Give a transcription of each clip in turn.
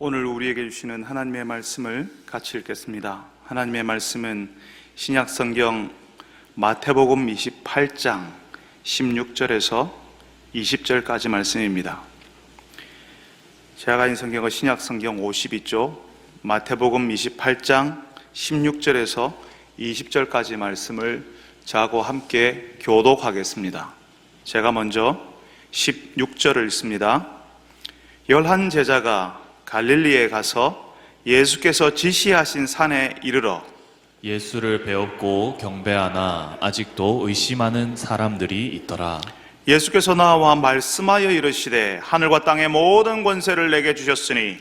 오늘 우리에게 주시는 하나님의 말씀을 같이 읽겠습니다. 하나님의 말씀은 신약성경 마태복음 28장 16절에서 20절까지 말씀입니다. 제가 가진 성경은 신약성경 52쪽 마태복음 28장 16절에서 20절까지 말씀을 저하고 함께 교독하겠습니다. 제가 먼저 16절을 읽습니다. 11 제자가 갈릴리에 가서 예수께서 지시하신 산에 이르러 예수를 배웠고 경배하나 아직도 의심하는 사람들이 있더라. 예수께서 나와 말씀하여 이르시되 하늘과 땅의 모든 권세를 내게 주셨으니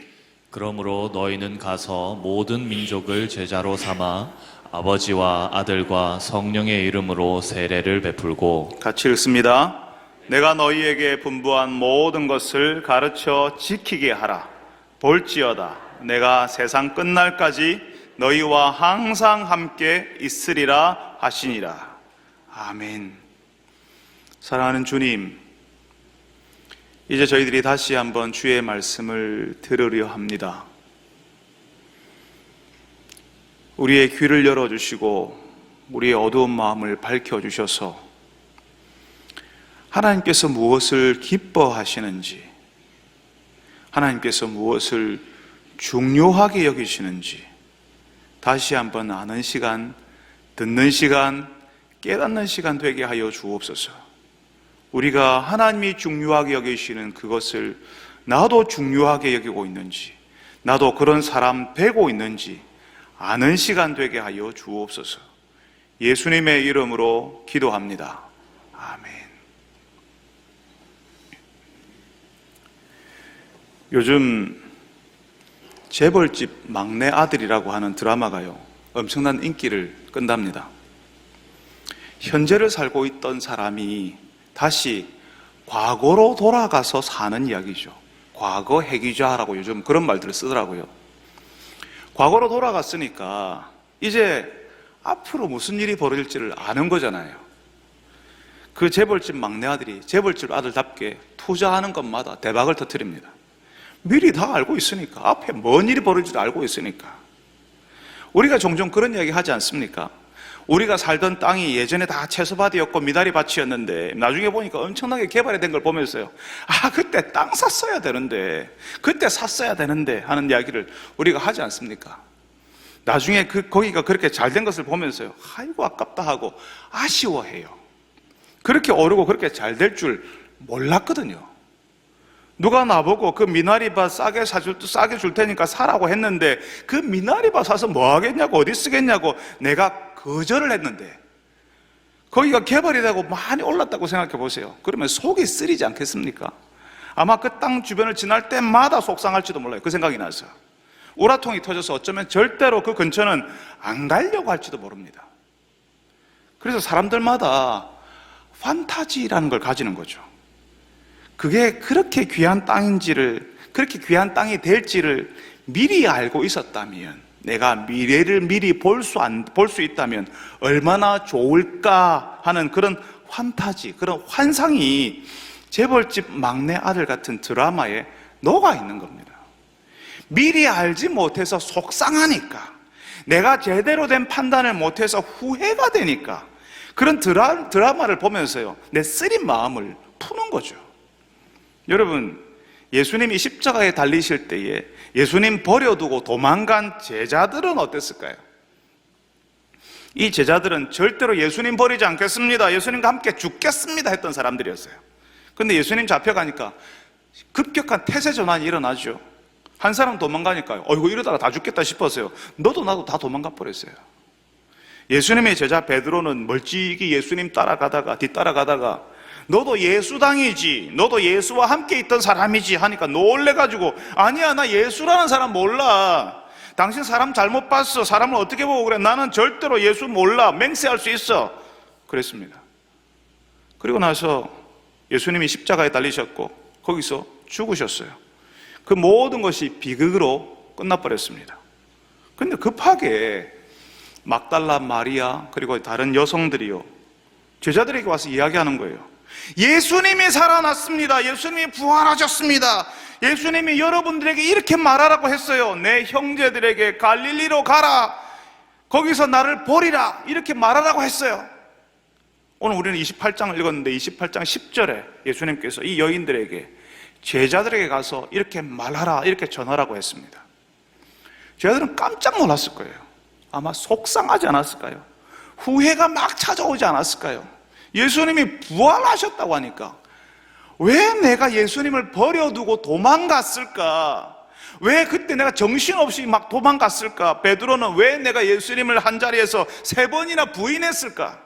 그러므로 너희는 가서 모든 민족을 제자로 삼아 아버지와 아들과 성령의 이름으로 세례를 베풀고 같이 읽습니다. 내가 너희에게 분부한 모든 것을 가르쳐 지키게 하라. 볼지어다 내가 세상 끝날까지 너희와 항상 함께 있으리라 하시니라. 아멘. 사랑하는 주님, 이제 저희들이 다시 한번 주의 말씀을 들으려 합니다. 우리의 귀를 열어주시고 우리의 어두운 마음을 밝혀주셔서 하나님께서 무엇을 기뻐하시는지, 하나님께서 무엇을 중요하게 여기시는지 다시 한번 아는 시간, 듣는 시간, 깨닫는 시간 되게 하여 주옵소서. 우리가 하나님이 중요하게 여기시는 그것을 나도 중요하게 여기고 있는지, 나도 그런 사람 되고 있는지 아는 시간 되게 하여 주옵소서. 예수님의 이름으로 기도합니다. 아멘. 요즘 재벌집 막내 아들이라고 하는 드라마가요, 엄청난 인기를 끈답니다. 현재를 살고 있던 사람이 다시 과거로 돌아가서 사는 이야기죠. 과거 해기자라고 요즘 그런 말들을 쓰더라고요. 과거로 돌아갔으니까 이제 앞으로 무슨 일이 벌어질지를 아는 거잖아요. 그 재벌집 막내 아들이 재벌집 아들답게 투자하는 것마다 대박을 터뜨립니다. 미리 다 알고 있으니까, 앞에 뭔 일이 벌어질지 알고 있으니까. 우리가 종종 그런 이야기 하지 않습니까? 우리가 살던 땅이 예전에 다 채소밭이었고 미나리밭이었는데 나중에 보니까 엄청나게 개발이 된 걸 보면서요, 그때 땅 샀어야 되는데, 그때 샀어야 되는데 하는 이야기를 우리가 하지 않습니까? 나중에 거기가 그렇게 잘 된 것을 보면서요, 아이고 아깝다 하고 아쉬워해요. 그렇게 오르고 그렇게 잘 될 줄 몰랐거든요. 누가 나보고 그 미나리밭 싸게 줄 테니까 사라고 했는데 그 미나리밭 사서 뭐 하겠냐고, 어디 쓰겠냐고 내가 거절을 했는데 거기가 개발이 되고 많이 올랐다고 생각해 보세요. 그러면 속이 쓰리지 않겠습니까? 아마 그 땅 주변을 지날 때마다 속상할지도 몰라요. 그 생각이 나서 우라통이 터져서 어쩌면 절대로 그 근처는 안 가려고 할지도 모릅니다. 그래서 사람들마다 판타지라는 걸 가지는 거죠. 그게 그렇게 귀한 땅인지를, 그렇게 귀한 땅이 될지를 미리 알고 있었다면, 내가 미래를 미리 볼 수 있다면 얼마나 좋을까 하는 그런 판타지, 그런 환상이 재벌집 막내 아들 같은 드라마에 녹아 있는 겁니다. 미리 알지 못해서 속상하니까, 내가 제대로 된 판단을 못해서 후회가 되니까 그런 드라마를 보면서요, 내 쓰린 마음을 푸는 거죠. 여러분, 예수님이 십자가에 달리실 때에 예수님 버려두고 도망간 제자들은 어땠을까요? 이 제자들은 절대로 예수님 버리지 않겠습니다, 예수님과 함께 죽겠습니다 했던 사람들이었어요. 그런데 예수님 잡혀가니까 급격한 태세 전환이 일어나죠. 한 사람 도망가니까요, 이러다가 다 죽겠다 싶었어요. 너도 나도 다 도망가 버렸어요. 예수님의 제자 베드로는 멀찍이 예수님 뒤따라가다가 너도 예수당이지, 너도 예수와 함께 있던 사람이지 하니까 놀래가지고, 아니야, 나 예수라는 사람 몰라, 당신 사람 잘못 봤어, 사람을 어떻게 보고 그래, 나는 절대로 예수 몰라, 맹세할 수 있어, 그랬습니다. 그리고 나서 예수님이 십자가에 달리셨고 거기서 죽으셨어요. 그 모든 것이 비극으로 끝나버렸습니다. 그런데 급하게 막달라 마리아 그리고 다른 여성들이요, 제자들에게 와서 이야기하는 거예요. 예수님이 살아났습니다. 예수님이 부활하셨습니다. 예수님이 여러분들에게 이렇게 말하라고 했어요. 내 형제들에게 갈릴리로 가라. 거기서 나를 보리라. 이렇게 말하라고 했어요. 오늘 우리는 28장을 읽었는데 28장 10절에 예수님께서 이 여인들에게, 제자들에게 가서 이렇게 말하라, 이렇게 전하라고 했습니다. 제자들은 깜짝 놀랐을 거예요. 아마 속상하지 않았을까요? 후회가 막 찾아오지 않았을까요? 예수님이 부활하셨다고 하니까 왜 내가 예수님을 버려두고 도망갔을까? 왜 그때 내가 정신없이 막 도망갔을까? 베드로는 왜 내가 예수님을 한 자리에서 3번이나 부인했을까?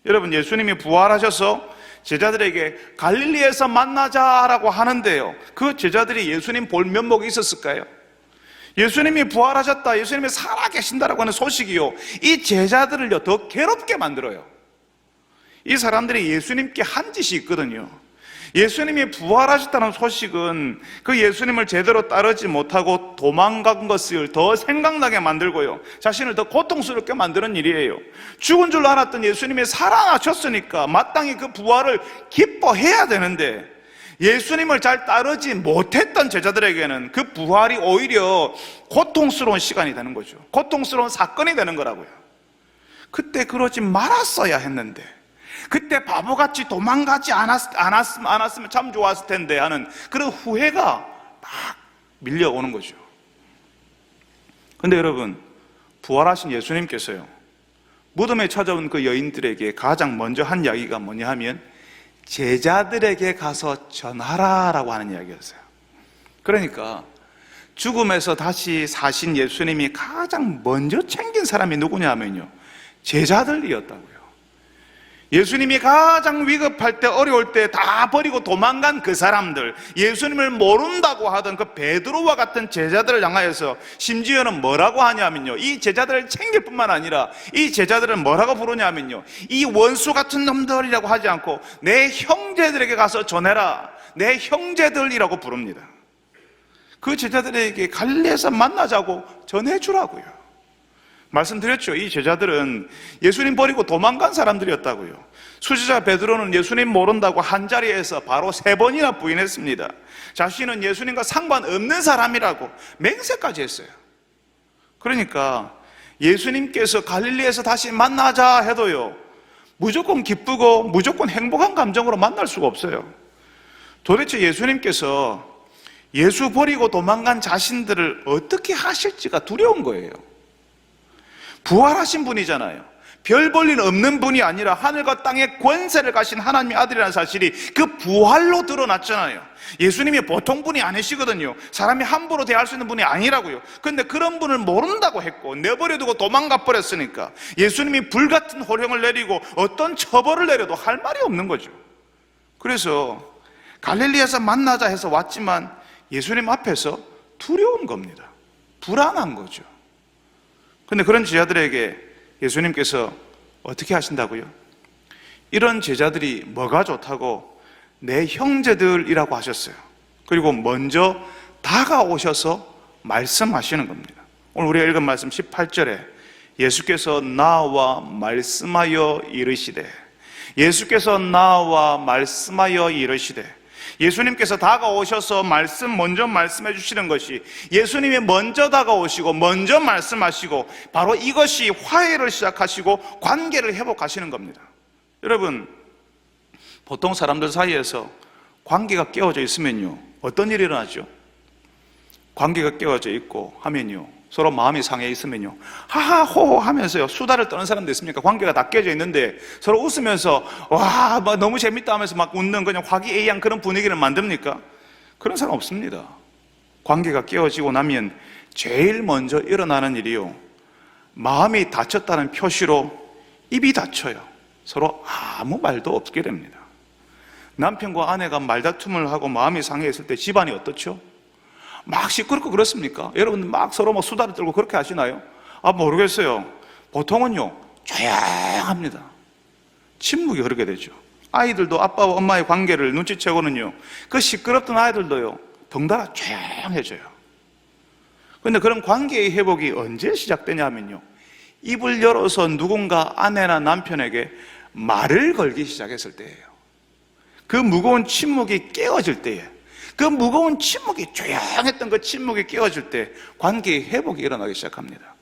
여러분, 예수님이 부활하셔서 제자들에게 갈릴리에서 만나자라고 하는데요, 그 제자들이 예수님 볼 면목이 있었을까요? 예수님이 부활하셨다, 예수님이 살아계신다라고 하는 소식이요, 이 제자들을요 더 괴롭게 만들어요. 이 사람들이 예수님께 한 짓이 있거든요. 예수님이 부활하셨다는 소식은 그 예수님을 제대로 따르지 못하고 도망간 것을 더 생각나게 만들고요, 자신을 더 고통스럽게 만드는 일이에요. 죽은 줄 알았던 예수님이 살아나셨으니까 마땅히 그 부활을 기뻐해야 되는데, 예수님을 잘 따르지 못했던 제자들에게는 그 부활이 오히려 고통스러운 시간이 되는 거죠. 고통스러운 사건이 되는 거라고요. 그때 그러지 말았어야 했는데, 그때 바보같이 도망가지 않았으면 참 좋았을 텐데 하는 그런 후회가 막 밀려오는 거죠. 근데 여러분, 부활하신 예수님께서요, 무덤에 찾아온 그 여인들에게 가장 먼저 한 이야기가 뭐냐 하면 제자들에게 가서 전하라라고 하는 이야기였어요. 그러니까 죽음에서 다시 사신 예수님이 가장 먼저 챙긴 사람이 누구냐 하면요, 제자들이었다고요. 예수님이 가장 위급할 때, 어려울 때 다 버리고 도망간 그 사람들, 예수님을 모른다고 하던 그 베드로와 같은 제자들을 향하여서 심지어는 뭐라고 하냐면요, 이 제자들을 챙길 뿐만 아니라 이 제자들을 뭐라고 부르냐면요, 이 원수 같은 놈들이라고 하지 않고 내 형제들에게 가서 전해라, 내 형제들이라고 부릅니다. 그 제자들에게 갈릴리에서 만나자고 전해주라고요. 말씀드렸죠. 이 제자들은 예수님 버리고 도망간 사람들이었다고요. 수지자 베드로는 예수님 모른다고 한 자리에서 바로 3번이나 부인했습니다. 자신은 예수님과 상관없는 사람이라고 맹세까지 했어요. 그러니까 예수님께서 갈릴리에서 다시 만나자 해도요, 무조건 기쁘고 무조건 행복한 감정으로 만날 수가 없어요. 도대체 예수님께서 예수 버리고 도망간 자신들을 어떻게 하실지가 두려운 거예요. 부활하신 분이잖아요. 별 볼 일 없는 분이 아니라 하늘과 땅의 권세를 가신 하나님의 아들이라는 사실이 그 부활로 드러났잖아요. 예수님이 보통 분이 아니시거든요. 사람이 함부로 대할 수 있는 분이 아니라고요. 그런데 그런 분을 모른다고 했고 내버려두고 도망가 버렸으니까 예수님이 불같은 호령을 내리고 어떤 처벌을 내려도 할 말이 없는 거죠. 그래서 갈릴리에서 만나자 해서 왔지만 예수님 앞에서 두려운 겁니다. 불안한 거죠. 근데 그런 제자들에게 예수님께서 어떻게 하신다고요? 이런 제자들이 뭐가 좋다고 내 형제들이라고 하셨어요. 그리고 먼저 다가오셔서 말씀하시는 겁니다. 오늘 우리가 읽은 말씀 18절에 예수께서 나와 말씀하여 이르시되, 예수께서 나와 말씀하여 이르시되, 예수님께서 다가오셔서 먼저 말씀해 주시는 것이, 예수님이 먼저 다가오시고 먼저 말씀하시고 바로 이것이 화해를 시작하시고 관계를 회복하시는 겁니다. 여러분, 보통 사람들 사이에서 관계가 깨어져 있으면요, 어떤 일이 일어나죠? 관계가 깨어져 있고 하면요, 서로 마음이 상해 있으면요, 하하호호 하면서요 수다를 떠는 사람도 있습니까? 관계가 다 깨져 있는데 서로 웃으면서 와, 막 너무 재밌다 하면서 막 웃는 그냥 화기애애한 그런 분위기를 만듭니까? 그런 사람 없습니다. 관계가 깨어지고 나면 제일 먼저 일어나는 일이요, 마음이 다쳤다는 표시로 입이 닫혀요. 서로 아무 말도 없게 됩니다. 남편과 아내가 말다툼을 하고 마음이 상해했을 때 집안이 어떻죠? 막 시끄럽고 그렇습니까? 여러분 막 서로 막 수다를 떨고 그렇게 하시나요? 모르겠어요. 보통은요 조용합니다. 침묵이 흐르게 되죠. 아이들도 아빠와 엄마의 관계를 눈치채고는요, 그 시끄럽던 아이들도요 덩달아 조용해져요. 그런데 그런 관계의 회복이 언제 시작되냐면요, 입을 열어서 누군가 아내나 남편에게 말을 걸기 시작했을 때예요. 그 무거운 침묵이 깨어질 때에, 그 무거운 침묵이, 조용했던 그 침묵이 깨어질 때 관계의 회복이 일어나기 시작합니다.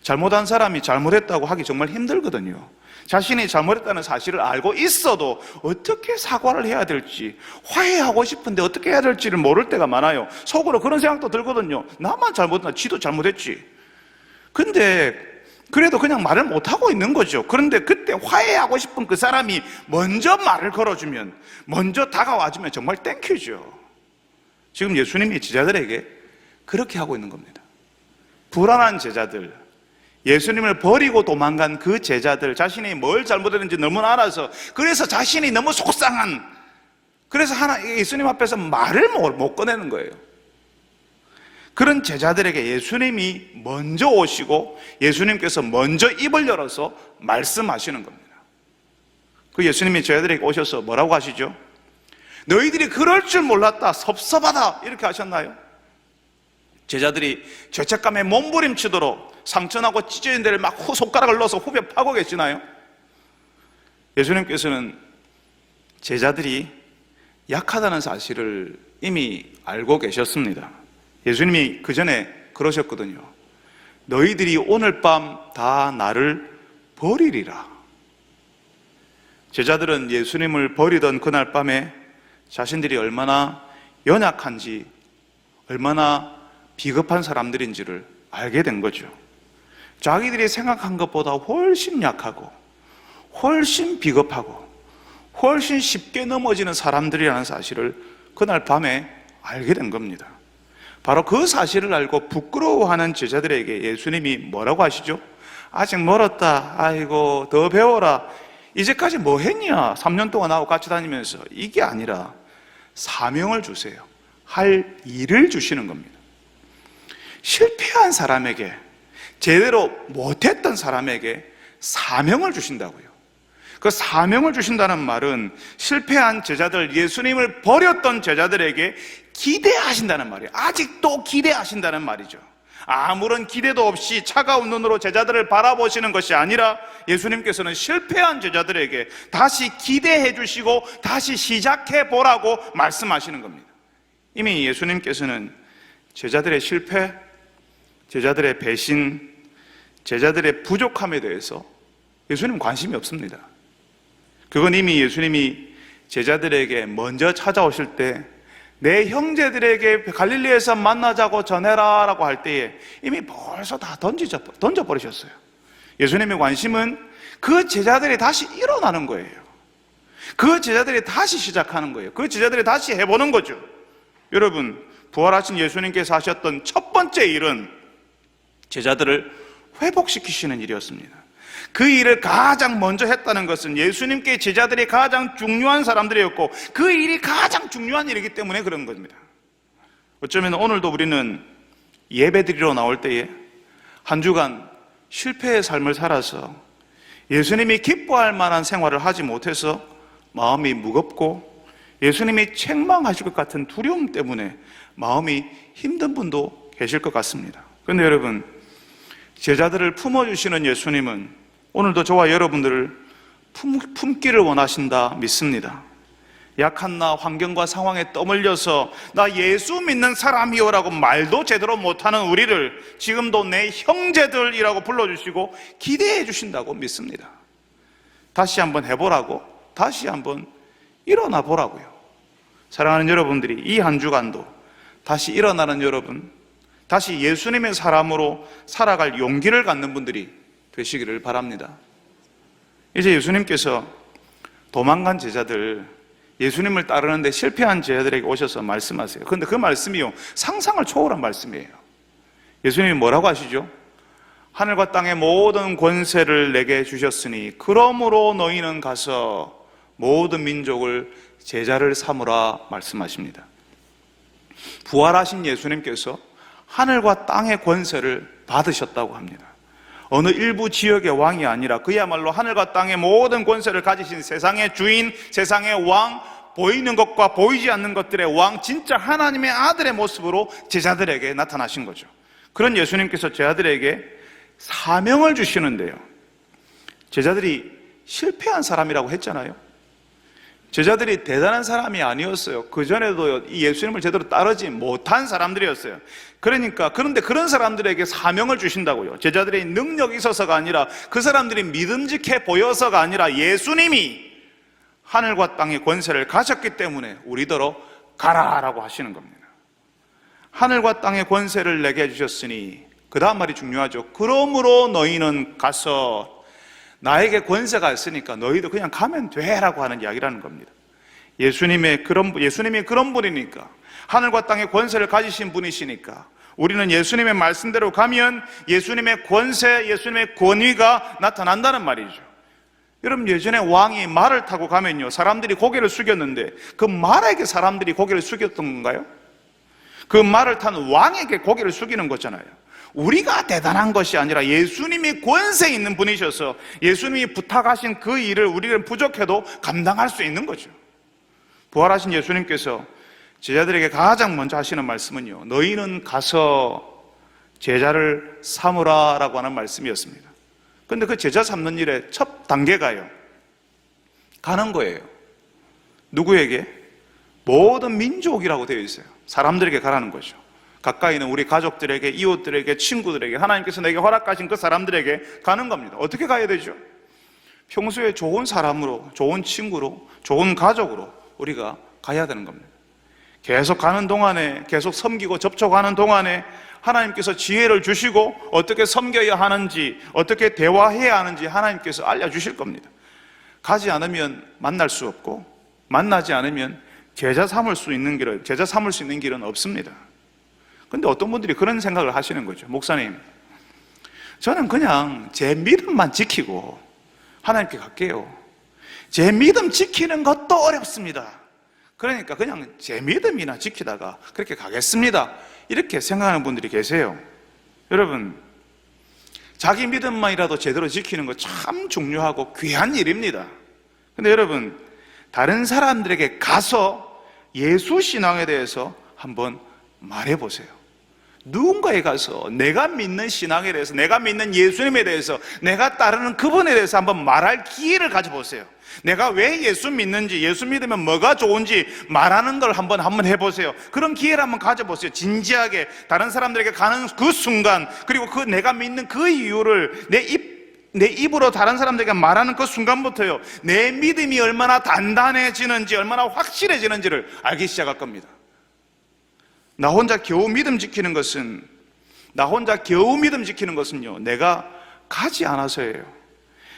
잘못한 사람이 잘못했다고 하기 정말 힘들거든요. 자신이 잘못했다는 사실을 알고 있어도 어떻게 사과를 해야 될지, 화해하고 싶은데 어떻게 해야 될지를 모를 때가 많아요. 속으로 그런 생각도 들거든요. 나만 잘못했나, 지도 잘못했지. 근데 그래도 그냥 말을 못하고 있는 거죠. 그런데 그때 화해하고 싶은 그 사람이 먼저 말을 걸어주면, 먼저 다가와주면 정말 땡큐죠. 지금 예수님이 제자들에게 그렇게 하고 있는 겁니다. 불안한 제자들, 예수님을 버리고 도망간 그 제자들, 자신이 뭘 잘못했는지 너무 알아서, 그래서 자신이 너무 속상한, 그래서 예수님 앞에서 말을 못 꺼내는 거예요. 그런 제자들에게 예수님이 먼저 오시고 예수님께서 먼저 입을 열어서 말씀하시는 겁니다. 그 예수님이 제자들에게 오셔서 뭐라고 하시죠? 너희들이 그럴 줄 몰랐다, 섭섭하다, 이렇게 하셨나요? 제자들이 죄책감에 몸부림치도록 상처나고 찢어진 데를 막 손가락을 넣어서 후벼 파고 계시나요? 예수님께서는 제자들이 약하다는 사실을 이미 알고 계셨습니다. 예수님이 그 전에 그러셨거든요. 너희들이 오늘 밤 다 나를 버리리라. 제자들은 예수님을 버리던 그날 밤에 자신들이 얼마나 연약한지, 얼마나 비겁한 사람들인지를 알게 된 거죠. 자기들이 생각한 것보다 훨씬 약하고 훨씬 비겁하고 훨씬 쉽게 넘어지는 사람들이라는 사실을 그날 밤에 알게 된 겁니다. 바로 그 사실을 알고 부끄러워하는 제자들에게 예수님이 뭐라고 하시죠? 아직 멀었다, 아이고 더 배워라, 이제까지 뭐 했냐, 3년 동안 나하고 같이 다니면서. 이게 아니라 사명을 주세요. 할 일을 주시는 겁니다. 실패한 사람에게, 제대로 못했던 사람에게 사명을 주신다고요. 그 사명을 주신다는 말은 실패한 제자들, 예수님을 버렸던 제자들에게 기대하신다는 말이에요. 아직도 기대하신다는 말이죠. 아무런 기대도 없이 차가운 눈으로 제자들을 바라보시는 것이 아니라 예수님께서는 실패한 제자들에게 다시 기대해 주시고 다시 시작해 보라고 말씀하시는 겁니다. 이미 예수님께서는 제자들의 실패, 제자들의 배신, 제자들의 부족함에 대해서 예수님은 관심이 없습니다. 그건 이미 예수님이 제자들에게 먼저 찾아오실 때 내 형제들에게 갈릴리에서 만나자고 전해라 라고 할 때에 이미 벌써 다 던져버리셨어요. 예수님의 관심은 그 제자들이 다시 일어나는 거예요. 그 제자들이 다시 시작하는 거예요. 그 제자들이 다시 해보는 거죠. 여러분, 부활하신 예수님께서 하셨던 첫 번째 일은 제자들을 회복시키시는 일이었습니다. 그 일을 가장 먼저 했다는 것은 예수님께 제자들이 가장 중요한 사람들이었고 그 일이 가장 중요한 일이기 때문에 그런 겁니다. 어쩌면 오늘도 우리는 예배드리러 나올 때에 한 주간 실패의 삶을 살아서 예수님이 기뻐할 만한 생활을 하지 못해서 마음이 무겁고 예수님이 책망하실 것 같은 두려움 때문에 마음이 힘든 분도 계실 것 같습니다. 그런데 여러분, 제자들을 품어주시는 예수님은 오늘도 저와 여러분들을 품기를 원하신다 믿습니다. 약한 나, 환경과 상황에 떠밀려서 나 예수 믿는 사람이요라고 말도 제대로 못하는 우리를 지금도 내 형제들이라고 불러주시고 기대해 주신다고 믿습니다. 다시 한번 해보라고, 다시 한번 일어나 보라고요. 사랑하는 여러분들이 이 한 주간도 다시 일어나는 여러분, 다시 예수님의 사람으로 살아갈 용기를 갖는 분들이 되시기를 바랍니다. 이제 예수님께서 도망간 제자들, 예수님을 따르는데 실패한 제자들에게 오셔서 말씀하세요. 그런데 그 말씀이요, 상상을 초월한 말씀이에요. 예수님이 뭐라고 하시죠? 하늘과 땅의 모든 권세를 내게 주셨으니 그러므로 너희는 가서 모든 민족을 제자를 삼으라 말씀하십니다. 부활하신 예수님께서 하늘과 땅의 권세를 받으셨다고 합니다. 어느 일부 지역의 왕이 아니라 그야말로 하늘과 땅의 모든 권세를 가지신 세상의 주인, 세상의 왕, 보이는 것과 보이지 않는 것들의 왕, 진짜 하나님의 아들의 모습으로 제자들에게 나타나신 거죠. 그런 예수님께서 제자들에게 사명을 주시는데요, 제자들이 실패한 사람이라고 했잖아요. 제자들이 대단한 사람이 아니었어요. 그전에도 이 예수님을 제대로 따르지 못한 사람들이었어요. 그런데 그런 사람들에게 사명을 주신다고요. 제자들의 능력이 있어서가 아니라, 그 사람들이 믿음직해 보여서가 아니라, 예수님이 하늘과 땅의 권세를 가졌기 때문에 우리더러 가라라고 하시는 겁니다. 하늘과 땅의 권세를 내게 해주셨으니, 그 다음 말이 중요하죠. 그러므로 너희는 가서, 나에게 권세가 있으니까 너희도 그냥 가면 돼라고 하는 이야기라는 겁니다. 예수님이 그런 분이니까, 하늘과 땅의 권세를 가지신 분이시니까 우리는 예수님의 말씀대로 가면 예수님의 권세, 예수님의 권위가 나타난다는 말이죠. 여러분, 예전에 왕이 말을 타고 가면요, 사람들이 고개를 숙였는데, 그 말에게 사람들이 고개를 숙였던 건가요? 그 말을 탄 왕에게 고개를 숙이는 거잖아요. 우리가 대단한 것이 아니라 예수님이 권세 있는 분이셔서 예수님이 부탁하신 그 일을 우리는 부족해도 감당할 수 있는 거죠. 부활하신 예수님께서 제자들에게 가장 먼저 하시는 말씀은요, 너희는 가서 제자를 삼으라 라고 하는 말씀이었습니다. 그런데 그 제자 삼는 일의 첫 단계가요, 가는 거예요. 누구에게? 모든 민족이라고 되어 있어요. 사람들에게 가라는 거죠. 가까이 있는 우리 가족들에게, 이웃들에게, 친구들에게, 하나님께서 내게 허락하신 그 사람들에게 가는 겁니다. 어떻게 가야 되죠? 평소에 좋은 사람으로, 좋은 친구로, 좋은 가족으로 우리가 가야 되는 겁니다. 계속 가는 동안에, 계속 섬기고 접촉하는 동안에 하나님께서 지혜를 주시고 어떻게 섬겨야 하는지, 어떻게 대화해야 하는지 하나님께서 알려주실 겁니다. 가지 않으면 만날 수 없고, 만나지 않으면 제자 삼을 수 있는 길은 없습니다. 근데 어떤 분들이 그런 생각을 하시는 거죠. 목사님, 저는 그냥 제 믿음만 지키고 하나님께 갈게요. 제 믿음 지키는 것도 어렵습니다. 그러니까 그냥 제 믿음이나 지키다가 그렇게 가겠습니다. 이렇게 생각하는 분들이 계세요. 여러분, 자기 믿음만이라도 제대로 지키는 거 참 중요하고 귀한 일입니다. 근데 여러분, 다른 사람들에게 가서 예수 신앙에 대해서 한번 말해보세요. 누군가에 가서 내가 믿는 신앙에 대해서, 내가 믿는 예수님에 대해서, 내가 따르는 그분에 대해서 한번 말할 기회를 가져보세요. 내가 왜 예수 믿는지, 예수 믿으면 뭐가 좋은지 말하는 걸 한번 해보세요. 그런 기회를 한번 가져보세요. 진지하게 다른 사람들에게 가는 그 순간, 그리고 그 내가 믿는 그 이유를 내 입으로 다른 사람들에게 말하는 그 순간부터요, 내 믿음이 얼마나 단단해지는지, 얼마나 확실해지는지를 알기 시작할 겁니다. 나 혼자 겨우 믿음 지키는 것은요, 내가 가지 않아서예요.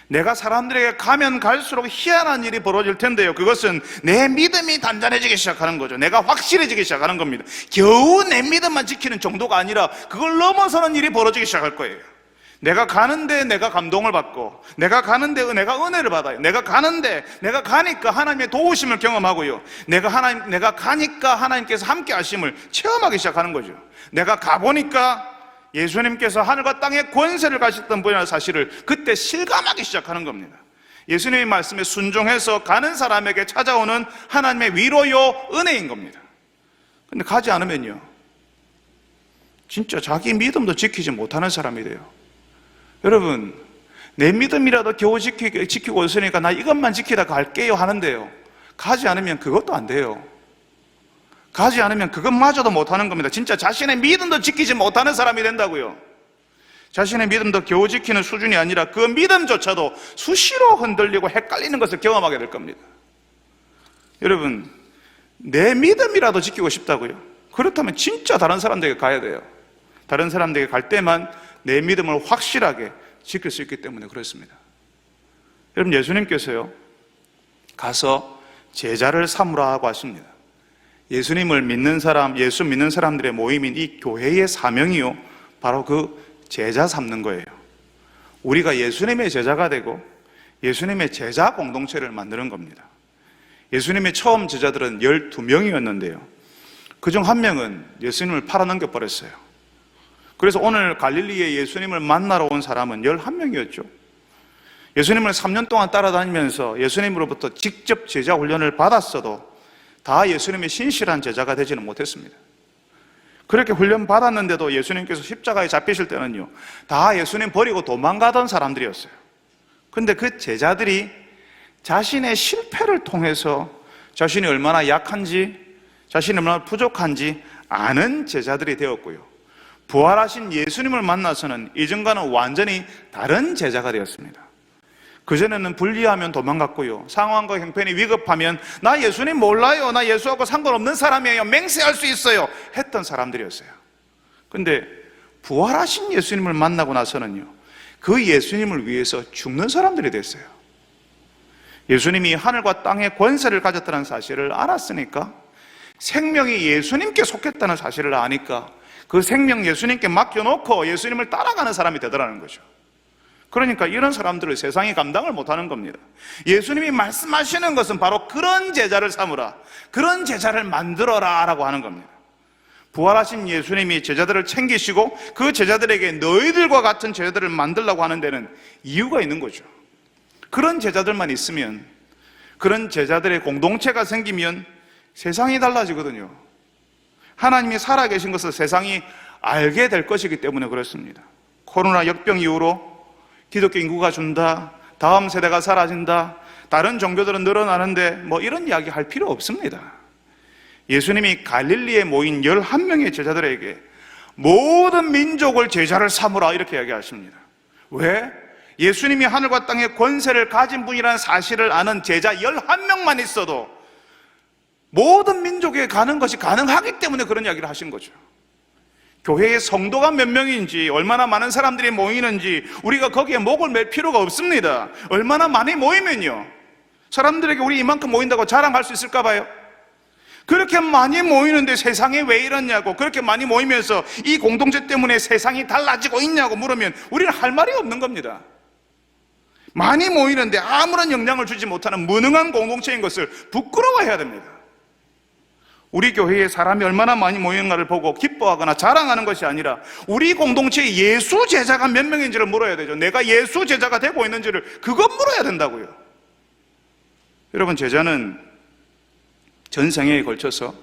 내가 사람들에게 가면 갈수록 희한한 일이 벌어질 텐데요, 그것은 내 믿음이 단단해지기 시작하는 거죠. 내가 확실해지기 시작하는 겁니다. 겨우 내 믿음만 지키는 정도가 아니라 그걸 넘어서는 일이 벌어지기 시작할 거예요. 내가 가는데 내가 감동을 받고, 내가 가는데 내가 은혜를 받아요. 내가 가니까 하나님의 도우심을 경험하고요, 내가 가니까 하나님께서 함께 하심을 체험하기 시작하는 거죠. 내가 가보니까 예수님께서 하늘과 땅의 권세를 가졌던 분이라는 사실을 그때 실감하기 시작하는 겁니다. 예수님의 말씀에 순종해서 가는 사람에게 찾아오는 하나님의 위로요, 은혜인 겁니다. 근데 가지 않으면요, 진짜 자기 믿음도 지키지 못하는 사람이 돼요. 여러분, 내 믿음이라도 겨우 지키고 있으니까 나 이것만 지키다 갈게요 하는데요, 가지 않으면 그것도 안 돼요. 가지 않으면 그것마저도 못하는 겁니다. 진짜 자신의 믿음도 지키지 못하는 사람이 된다고요. 자신의 믿음도 겨우 지키는 수준이 아니라 그 믿음조차도 수시로 흔들리고 헷갈리는 것을 경험하게 될 겁니다. 여러분, 내 믿음이라도 지키고 싶다고요? 그렇다면 진짜 다른 사람들에게 가야 돼요. 다른 사람들에게 갈 때만 내 믿음을 확실하게 지킬 수 있기 때문에 그렇습니다. 여러분, 예수님께서요, 가서 제자를 삼으라 하고 하십니다. 예수님을 믿는 사람, 예수 믿는 사람들의 모임인 이 교회의 사명이요, 바로 그 제자 삼는 거예요. 우리가 예수님의 제자가 되고 예수님의 제자 공동체를 만드는 겁니다. 예수님의 처음 제자들은 12명이었는데요, 그중 한 명은 예수님을 팔아넘겨 버렸어요. 그래서 오늘 갈릴리에 예수님을 만나러 온 사람은 11명이었죠. 예수님을 3년 동안 따라다니면서 예수님으로부터 직접 제자 훈련을 받았어도 다 예수님의 신실한 제자가 되지는 못했습니다. 그렇게 훈련 받았는데도 예수님께서 십자가에 잡히실 때는요, 다 예수님 버리고 도망가던 사람들이었어요. 그런데 그 제자들이 자신의 실패를 통해서 자신이 얼마나 약한지, 자신이 얼마나 부족한지 아는 제자들이 되었고요. 부활하신 예수님을 만나서는 이전과는 완전히 다른 제자가 되었습니다. 그전에는 불리하면 도망갔고요. 상황과 형편이 위급하면 나 예수님 몰라요. 나 예수하고 상관없는 사람이에요. 맹세할 수 있어요. 했던 사람들이었어요. 근데 부활하신 예수님을 만나고 나서는요, 그 예수님을 위해서 죽는 사람들이 됐어요. 예수님이 하늘과 땅의 권세를 가졌다는 사실을 알았으니까, 생명이 예수님께 속했다는 사실을 아니까 그 생명 예수님께 맡겨놓고 예수님을 따라가는 사람이 되더라는 거죠. 그러니까 이런 사람들을 세상이 감당을 못하는 겁니다. 예수님이 말씀하시는 것은 바로 그런 제자를 삼으라, 그런 제자를 만들어라 라고 하는 겁니다. 부활하신 예수님이 제자들을 챙기시고 그 제자들에게 너희들과 같은 제자들을 만들려고 하는 데는 이유가 있는 거죠. 그런 제자들만 있으면, 그런 제자들의 공동체가 생기면 세상이 달라지거든요. 하나님이 살아계신 것을 세상이 알게 될 것이기 때문에 그렇습니다. 코로나 역병 이후로 기독교 인구가 준다, 다음 세대가 사라진다, 다른 종교들은 늘어나는데 뭐 이런 이야기 할 필요 없습니다. 예수님이 갈릴리에 모인 11명의 제자들에게 모든 민족을 제자를 삼으라 이렇게 이야기하십니다. 왜? 예수님이 하늘과 땅의 권세를 가진 분이라는 사실을 아는 제자 11명만 있어도 모든 민족에 가는 것이 가능하기 때문에 그런 이야기를 하신 거죠. 교회의 성도가 몇 명인지, 얼마나 많은 사람들이 모이는지 우리가 거기에 목을 맬 필요가 없습니다. 얼마나 많이 모이면요, 사람들에게 우리 이만큼 모인다고 자랑할 수 있을까 봐요. 그렇게 많이 모이는데 세상에 왜 이러냐고, 그렇게 많이 모이면서 이 공동체 때문에 세상이 달라지고 있냐고 물으면 우리는 할 말이 없는 겁니다. 많이 모이는데 아무런 영향을 주지 못하는 무능한 공동체인 것을 부끄러워해야 됩니다. 우리 교회에 사람이 얼마나 많이 모이는가를 보고 기뻐하거나 자랑하는 것이 아니라 우리 공동체에 예수 제자가 몇 명인지를 물어야 되죠. 내가 예수 제자가 되고 있는지를 그것 물어야 된다고요. 여러분, 제자는 전생에 걸쳐서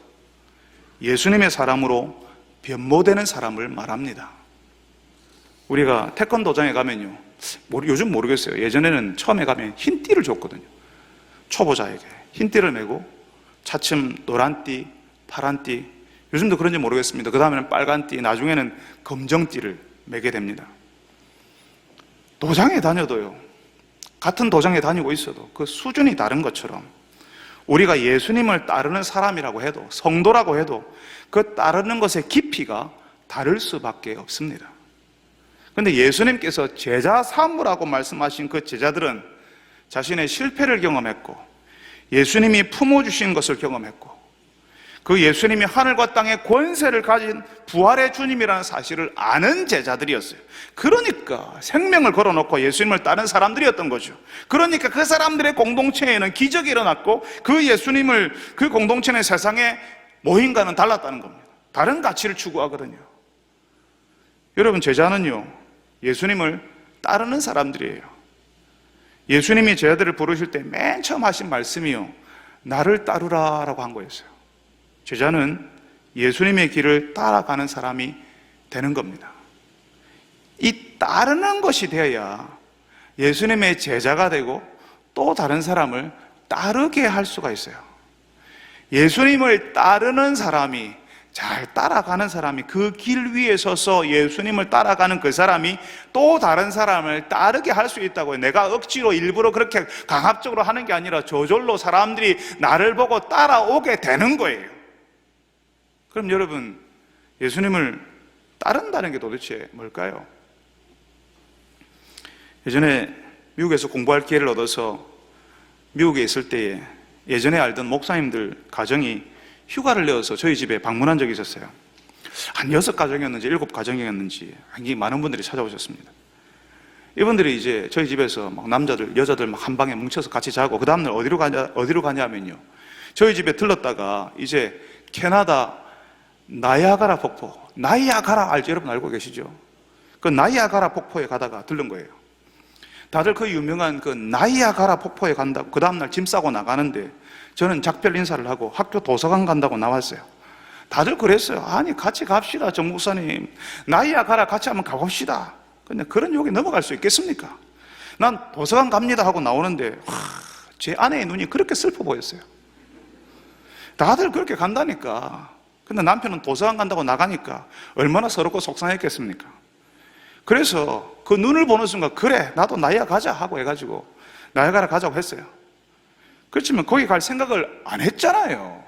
예수님의 사람으로 변모되는 사람을 말합니다. 우리가 태권도장에 가면요, 요즘 모르겠어요. 예전에는 처음에 가면 흰 띠를 줬거든요. 초보자에게 흰 띠를 메고 차츰 노란 띠, 파란 띠, 요즘도 그런지 모르겠습니다. 그 다음에는 빨간 띠, 나중에는 검정 띠를 매게 됩니다. 도장에 다녀도요, 같은 도장에 다니고 있어도 그 수준이 다른 것처럼 우리가 예수님을 따르는 사람이라고 해도, 성도라고 해도 그 따르는 것의 깊이가 다를 수밖에 없습니다. 그런데 예수님께서 제자 삼으라고 말씀하신 그 제자들은 자신의 실패를 경험했고 예수님이 품어주신 것을 경험했고 그 예수님이 하늘과 땅의 권세를 가진 부활의 주님이라는 사실을 아는 제자들이었어요. 그러니까 생명을 걸어놓고 예수님을 따른 사람들이었던 거죠. 그러니까 그 사람들의 공동체에는 기적이 일어났고 그 예수님을, 그 공동체는 세상의 모임과는 달랐다는 겁니다. 다른 가치를 추구하거든요. 여러분, 제자는요, 예수님을 따르는 사람들이에요. 예수님이 제자들을 부르실 때 맨 처음 하신 말씀이요, 나를 따르라 라고 한 거였어요. 제자는 예수님의 길을 따라가는 사람이 되는 겁니다. 이 따르는 것이 되어야 예수님의 제자가 되고 또 다른 사람을 따르게 할 수가 있어요. 예수님을 따르는 사람이, 잘 따라가는 사람이, 그 길 위에 서서 예수님을 따라가는 그 사람이 또 다른 사람을 따르게 할 수 있다고요. 내가 억지로 일부러 그렇게 강압적으로 하는 게 아니라 저절로 사람들이 나를 보고 따라오게 되는 거예요. 그럼 여러분, 예수님을 따른다는 게 도대체 뭘까요? 예전에 미국에서 공부할 기회를 얻어서 미국에 있을 때에 예전에 알던 목사님들 가정이 휴가를 내어서 저희 집에 방문한 적이 있었어요. 한 6가정이었는지 7가정이었는지 굉장히 많은 분들이 찾아오셨습니다. 이분들이 이제 저희 집에서 막 남자들, 여자들 막 한 방에 뭉쳐서 같이 자고 그 다음날 어디로 가냐면요, 저희 집에 들렀다가 이제 캐나다 나이아가라 폭포, 나이아가라 알죠? 여러분 알고 계시죠? 그 나이아가라 폭포에 가다가 들른 거예요. 다들 그 유명한 그 나이아가라 폭포에 간다고 그 다음날 짐 싸고 나가는데 저는 작별 인사를 하고 학교 도서관 간다고 나왔어요. 다들 그랬어요. 아니 같이 갑시다 정 목사님, 나이아가라 같이 한번 가봅시다. 근데 그런 욕에 넘어갈 수 있겠습니까? 난 도서관 갑니다 하고 나오는데 제 아내의 눈이 그렇게 슬퍼 보였어요. 다들 그렇게 간다니까. 근데 남편은 도서관 간다고 나가니까 얼마나 서럽고 속상했겠습니까? 그래서 그 눈을 보는 순간, 그래, 나도 나이아 가자 하고 해가지고 나이아가라 가자고 했어요. 그렇지만 거기 갈 생각을 안 했잖아요.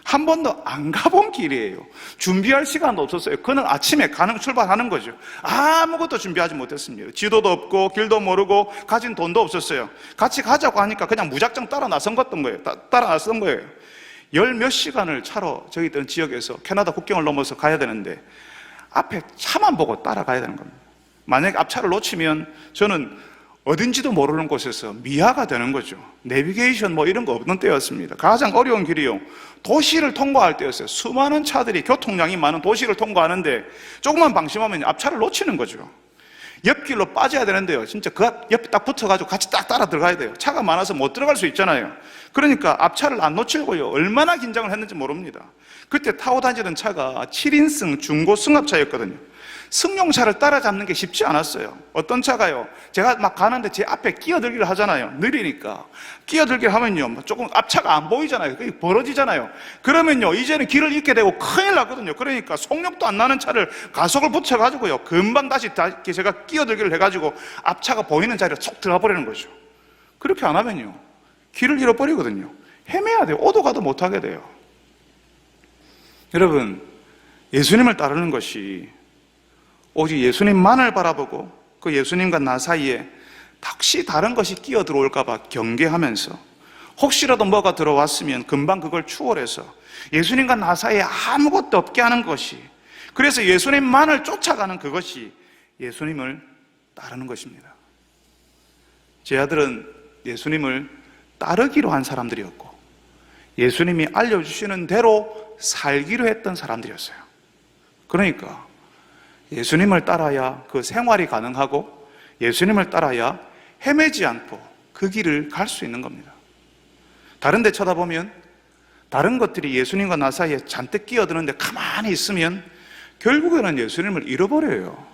한 번도 안 가본 길이에요. 준비할 시간도 없었어요. 그는 아침에 출발하는 거죠. 아무것도 준비하지 못했습니다. 지도도 없고 길도 모르고 가진 돈도 없었어요. 같이 가자고 하니까 그냥 무작정 따라 나선 거예요. 열 몇 시간을 차로 저기 있던 지역에서 캐나다 국경을 넘어서 가야 되는데 앞에 차만 보고 따라가야 되는 겁니다. 만약에 앞차를 놓치면 저는 어딘지도 모르는 곳에서 미아가 되는 거죠. 내비게이션 이런 거 없는 때였습니다. 가장 어려운 길이요, 도시를 통과할 때였어요. 수많은 차들이, 교통량이 많은 도시를 통과하는데 조금만 방심하면 앞차를 놓치는 거죠. 옆길로 빠져야 되는데요, 진짜 그 옆에 딱 붙어가지고 같이 딱 따라 들어가야 돼요. 차가 많아서 못 들어갈 수 있잖아요. 그러니까 앞차를 안 놓치고요, 얼마나 긴장을 했는지 모릅니다. 그때 타고 다니던 차가 7인승 중고 승합차였거든요. 승용차를 따라잡는 게 쉽지 않았어요. 어떤 차가요, 제가 막 가는데 제 앞에 끼어들기를 하잖아요. 느리니까 끼어들기를 하면요, 조금 앞차가 안 보이잖아요. 그게 벌어지잖아요. 그러면요, 이제는 길을 잃게 되고 큰일 나거든요. 그러니까 속력도 안 나는 차를 가속을 붙여가지고요, 금방 다시 제가 끼어들기를 해가지고 앞차가 보이는 자리에 쏙 들어가 버리는 거죠. 그렇게 안 하면요, 길을 잃어버리거든요. 헤매야 돼요. 오도 가도 못하게 돼요. 여러분, 예수님을 따르는 것이 오직 예수님만을 바라보고 그 예수님과 나 사이에 혹시 다른 것이 끼어 들어올까 봐 경계하면서, 혹시라도 뭐가 들어왔으면 금방 그걸 추월해서 예수님과 나 사이에 아무것도 없게 하는 것이, 그래서 예수님만을 쫓아가는 그것이 예수님을 따르는 것입니다. 제 아들은 예수님을 따르기로 한 사람들이었고 예수님이 알려주시는 대로 살기로 했던 사람들이었어요. 그러니까 예수님을 따라야 그 생활이 가능하고 예수님을 따라야 헤매지 않고 그 길을 갈 수 있는 겁니다. 다른 데 쳐다보면 다른 것들이 예수님과 나 사이에 잔뜩 끼어드는데 가만히 있으면 결국에는 예수님을 잃어버려요.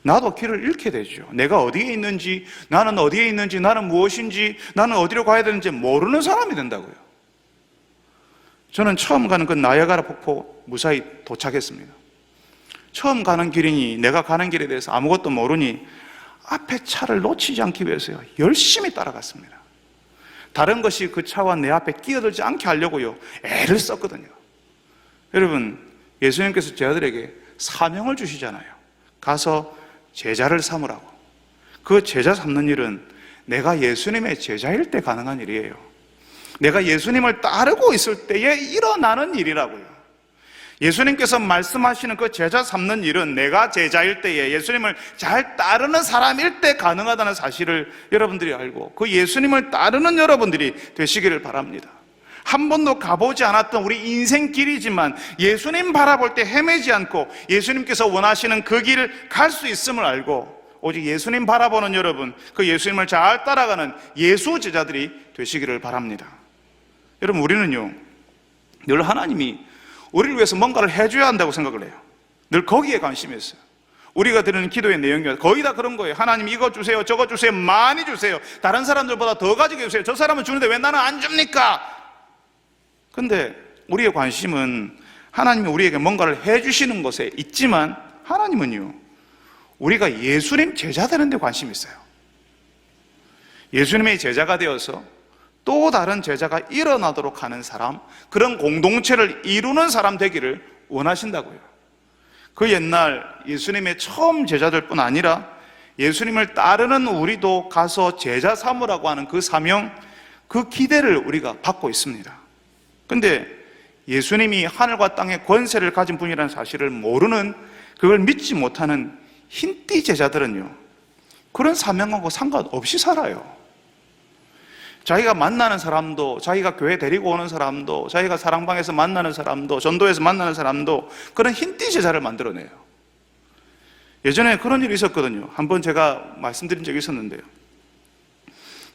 나도 길을 잃게 되죠. 내가 어디에 있는지, 나는 어디에 있는지, 나는 무엇인지, 나는 어디로 가야 되는지 모르는 사람이 된다고요. 저는 처음 가는 그 나이아가라 폭포 무사히 도착했습니다. 처음 가는 길이니 내가 가는 길에 대해서 아무것도 모르니 앞에 차를 놓치지 않기 위해서요, 열심히 따라갔습니다. 다른 것이 그 차와 내 앞에 끼어들지 않게 하려고요, 애를 썼거든요. 여러분, 예수님께서 제 아들에게 사명을 주시잖아요. 가서 제자를 삼으라고. 그 제자 삼는 일은 내가 예수님의 제자일 때 가능한 일이에요. 내가 예수님을 따르고 있을 때에 일어나는 일이라고요. 예수님께서 말씀하시는 그 제자 삼는 일은 내가 제자일 때에 예수님을 잘 따르는 사람일 때 가능하다는 사실을 여러분들이 알고 그 예수님을 따르는 여러분들이 되시기를 바랍니다. 한 번도 가보지 않았던 우리 인생길이지만 예수님 바라볼 때 헤매지 않고 예수님께서 원하시는 그 길을 갈 수 있음을 알고 오직 예수님 바라보는 여러분, 그 예수님을 잘 따라가는 예수 제자들이 되시기를 바랍니다. 여러분, 우리는요, 늘 하나님이 우리를 위해서 뭔가를 해줘야 한다고 생각을 해요. 늘 거기에 관심이 있어요. 우리가 드리는 기도의 내용이 거의 다 그런 거예요. 하나님 이거 주세요, 저거 주세요, 많이 주세요. 다른 사람들보다 더 가지고 계세요. 저 사람은 주는데 왜 나는 안 줍니까? 근데 우리의 관심은 하나님이 우리에게 뭔가를 해주시는 것에 있지만 하나님은요, 우리가 예수님 제자 되는 데 관심이 있어요. 예수님의 제자가 되어서 또 다른 제자가 일어나도록 하는 사람, 그런 공동체를 이루는 사람 되기를 원하신다고요. 그 옛날 예수님의 처음 제자들뿐 아니라 예수님을 따르는 우리도 가서 제자 삼으라고 하는 그 사명, 그 기대를 우리가 받고 있습니다. 근데 예수님이 하늘과 땅의 권세를 가진 분이라는 사실을 모르는, 그걸 믿지 못하는 흰띠 제자들은요, 그런 사명하고 상관없이 살아요. 자기가 만나는 사람도, 자기가 교회 데리고 오는 사람도, 자기가 사랑방에서 만나는 사람도, 전도에서 만나는 사람도 그런 흰띠 제자를 만들어내요. 예전에 그런 일이 있었거든요. 한번 제가 말씀드린 적이 있었는데요.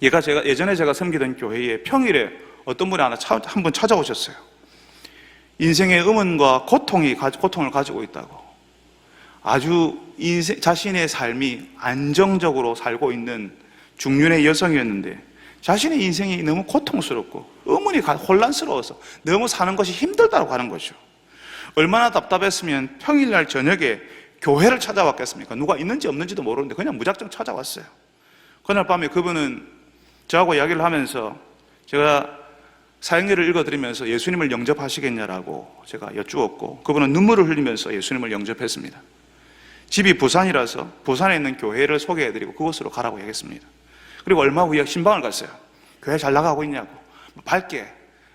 예전에 제가 섬기던 교회에 평일에 어떤 분이 한 번 찾아오셨어요. 인생의 의문과 고통을 가지고 있다고. 아주 자신의 삶이 안정적으로 살고 있는 중년의 여성이었는데 자신의 인생이 너무 고통스럽고 혼란스러워서 너무 사는 것이 힘들다고 하는 거죠. 얼마나 답답했으면 평일날 저녁에 교회를 찾아왔겠습니까? 누가 있는지 없는지도 모르는데 그냥 무작정 찾아왔어요. 그날 밤에 그분은 저하고 이야기를 하면서 제가 사형리를 읽어드리면서 예수님을 영접하시겠냐라고 제가 여쭈었고, 그분은 눈물을 흘리면서 예수님을 영접했습니다. 집이 부산이라서 부산에 있는 교회를 소개해드리고 그곳으로 가라고 얘기했습니다. 그리고 얼마 후에 신방을 갔어요. 교회 잘 나가고 있냐고 밝게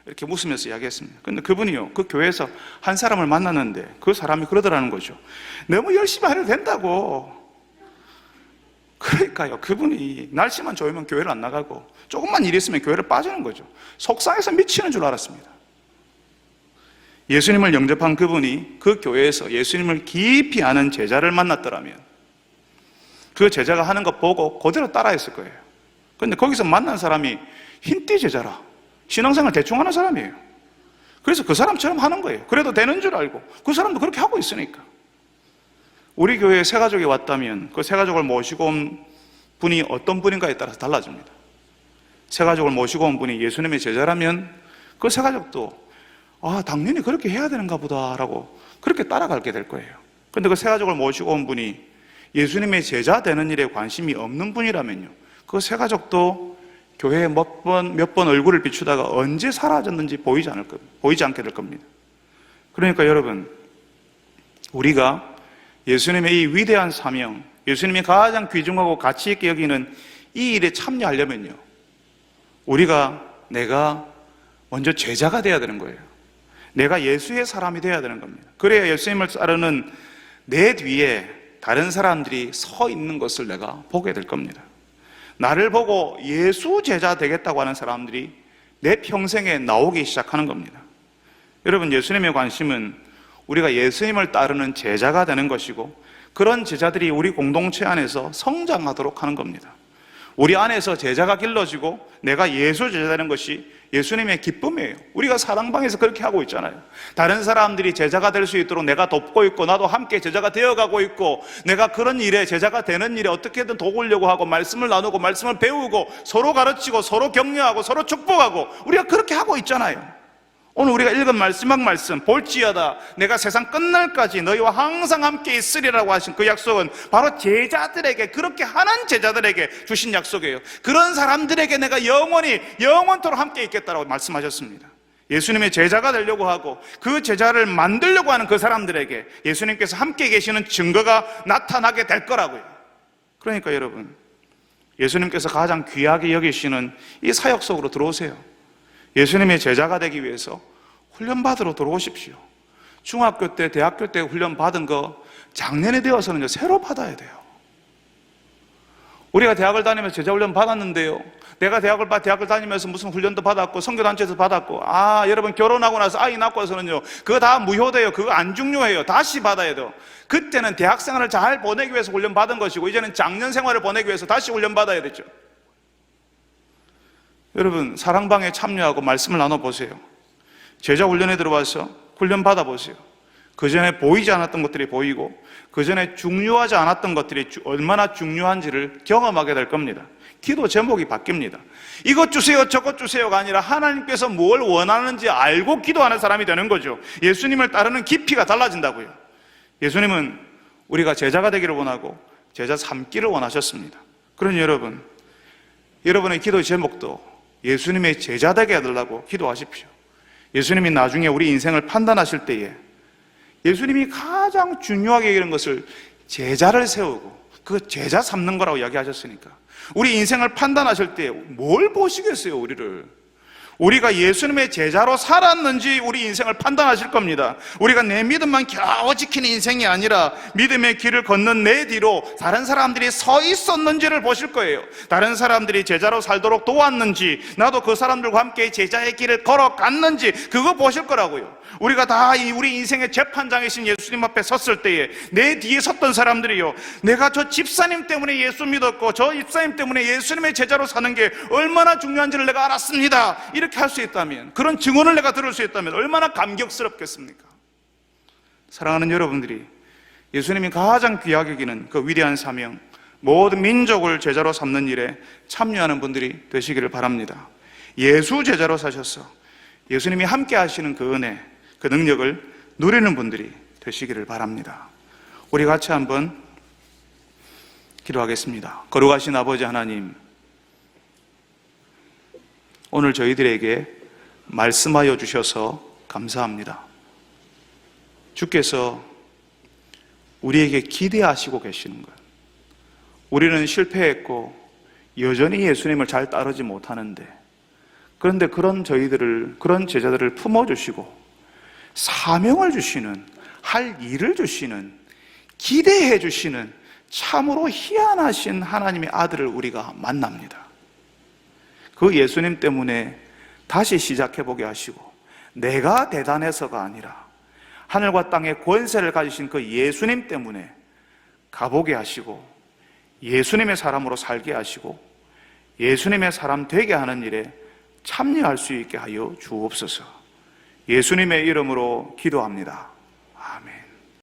이렇게 웃으면서 이야기했습니다. 근데 그분이요, 그 교회에서 한 사람을 만났는데 그 사람이 그러더라는 거죠. 너무 열심히 해도 된다고. 그러니까요, 그분이 날씨만 좋으면 교회를 안 나가고 조금만 일 있으면 교회를 빠지는 거죠. 속상해서 미치는 줄 알았습니다. 예수님을 영접한 그분이 그 교회에서 예수님을 깊이 아는 제자를 만났더라면 그 제자가 하는 것 보고 그대로 따라했을 거예요. 그런데 거기서 만난 사람이 흰띠 제자라, 신앙생활 대충 하는 사람이에요. 그래서 그 사람처럼 하는 거예요. 그래도 되는 줄 알고 그 사람도 그렇게 하고 있으니까. 우리 교회에 새 가족이 왔다면 그 새 가족을 모시고 온 분이 어떤 분인가에 따라서 달라집니다. 새 가족을 모시고 온 분이 예수님의 제자라면 그 새 가족도 당연히 그렇게 해야 되는가 보다라고 그렇게 따라가게 될 거예요. 그런데 그 새 가족을 모시고 온 분이 예수님의 제자 되는 일에 관심이 없는 분이라면요, 그 새 가족도 교회에 몇 번 얼굴을 비추다가 언제 사라졌는지 보이지 않게 될 겁니다. 그러니까 여러분, 우리가 예수님의 이 위대한 사명, 예수님이 가장 귀중하고 가치 있게 여기는 이 일에 참여하려면요, 내가 먼저 제자가 돼야 되는 거예요. 내가 예수의 사람이 돼야 되는 겁니다. 그래야 예수님을 따르는 내 뒤에 다른 사람들이 서 있는 것을 내가 보게 될 겁니다. 나를 보고 예수 제자 되겠다고 하는 사람들이 내 평생에 나오기 시작하는 겁니다. 여러분, 예수님의 관심은 우리가 예수님을 따르는 제자가 되는 것이고, 그런 제자들이 우리 공동체 안에서 성장하도록 하는 겁니다. 우리 안에서 제자가 길러지고 내가 예수 제자 되는 것이 예수님의 기쁨이에요. 우리가 사랑방에서 그렇게 하고 있잖아요. 다른 사람들이 제자가 될 수 있도록 내가 돕고 있고, 나도 함께 제자가 되어가고 있고, 내가 그런 일에, 제자가 되는 일에 어떻게든 도우려고 하고, 말씀을 나누고 말씀을 배우고, 서로 가르치고 서로 격려하고 서로 축복하고, 우리가 그렇게 하고 있잖아요. 오늘 우리가 읽은 마지막 말씀, 볼지어다 내가 세상 끝날까지 너희와 항상 함께 있으리라고 하신 그 약속은 바로 제자들에게, 그렇게 하는 제자들에게 주신 약속이에요. 그런 사람들에게 내가 영원토록 함께 있겠다라고 말씀하셨습니다. 예수님의 제자가 되려고 하고 그 제자를 만들려고 하는 그 사람들에게 예수님께서 함께 계시는 증거가 나타나게 될 거라고요. 그러니까 여러분, 예수님께서 가장 귀하게 여기시는 이 사역 속으로 들어오세요. 예수님의 제자가 되기 위해서 훈련받으러 들어오십시오. 중학교 때, 대학교 때 훈련 받은 거 작년에 되어서는 새로 받아야 돼요. 우리가 대학을 다니면서 제자 훈련 받았는데요, 내가 대학을 다니면서 무슨 훈련도 받았고 선교단체에서 받았고, 여러분, 결혼하고 나서 아이 낳고 나서는요, 그거 다 무효돼요. 그거 안 중요해요. 다시 받아야 돼요. 그때는 대학생활을 잘 보내기 위해서 훈련 받은 것이고, 이제는 장년 생활을 보내기 위해서 다시 훈련 받아야 되죠. 여러분, 사랑방에 참여하고 말씀을 나눠보세요. 제자 훈련에 들어와서 훈련 받아보세요. 그 전에 보이지 않았던 것들이 보이고, 그 전에 중요하지 않았던 것들이 얼마나 중요한지를 경험하게 될 겁니다. 기도 제목이 바뀝니다. 이것 주세요, 저것 주세요가 아니라 하나님께서 뭘 원하는지 알고 기도하는 사람이 되는 거죠. 예수님을 따르는 깊이가 달라진다고요. 예수님은 우리가 제자가 되기를 원하고 제자 삼기를 원하셨습니다. 그러니 여러분의 기도 제목도 예수님의 제자 되게 해달라고 기도하십시오. 예수님이 나중에 우리 인생을 판단하실 때에 예수님이 가장 중요하게 여기는 것을 제자를 세우고 그 제자 삼는 거라고 이야기하셨으니까, 우리 인생을 판단하실 때 뭘 보시겠어요? 우리가 예수님의 제자로 살았는지 우리 인생을 판단하실 겁니다. 우리가 내 믿음만 겨우 지키는 인생이 아니라 믿음의 길을 걷는 내 뒤로 다른 사람들이 서 있었는지를 보실 거예요. 다른 사람들이 제자로 살도록 도왔는지, 나도 그 사람들과 함께 제자의 길을 걸어갔는지, 그거 보실 거라고요. 우리가 다 우리 인생의 재판장이신 예수님 앞에 섰을 때에 내 뒤에 섰던 사람들이요, 내가 저 집사님 때문에 예수 믿었고 저 집사님 때문에 예수님의 제자로 사는 게 얼마나 중요한지를 내가 알았습니다, 이렇게 할 수 있다면, 그런 증언을 내가 들을 수 있다면 얼마나 감격스럽겠습니까? 사랑하는 여러분들이 예수님이 가장 귀하게 여기는 그 위대한 사명, 모든 민족을 제자로 삼는 일에 참여하는 분들이 되시기를 바랍니다. 예수 제자로 사셔서 예수님이 함께 하시는 그 은혜, 그 능력을 누리는 분들이 되시기를 바랍니다. 우리 같이 한번 기도하겠습니다. 거룩하신 아버지 하나님, 오늘 저희들에게 말씀하여 주셔서 감사합니다. 주께서 우리에게 기대하시고 계시는 것. 우리는 실패했고 여전히 예수님을 잘 따르지 못하는데, 그런데 그런 저희들을, 그런 제자들을 품어주시고 사명을 주시는, 할 일을 주시는, 기대해 주시는 참으로 희한하신 하나님의 아들을 우리가 만납니다. 그 예수님 때문에 다시 시작해보게 하시고, 내가 대단해서가 아니라 하늘과 땅의 권세를 가지신 그 예수님 때문에 가보게 하시고, 예수님의 사람으로 살게 하시고, 예수님의 사람 되게 하는 일에 참여할 수 있게 하여 주옵소서. 예수님의 이름으로 기도합니다.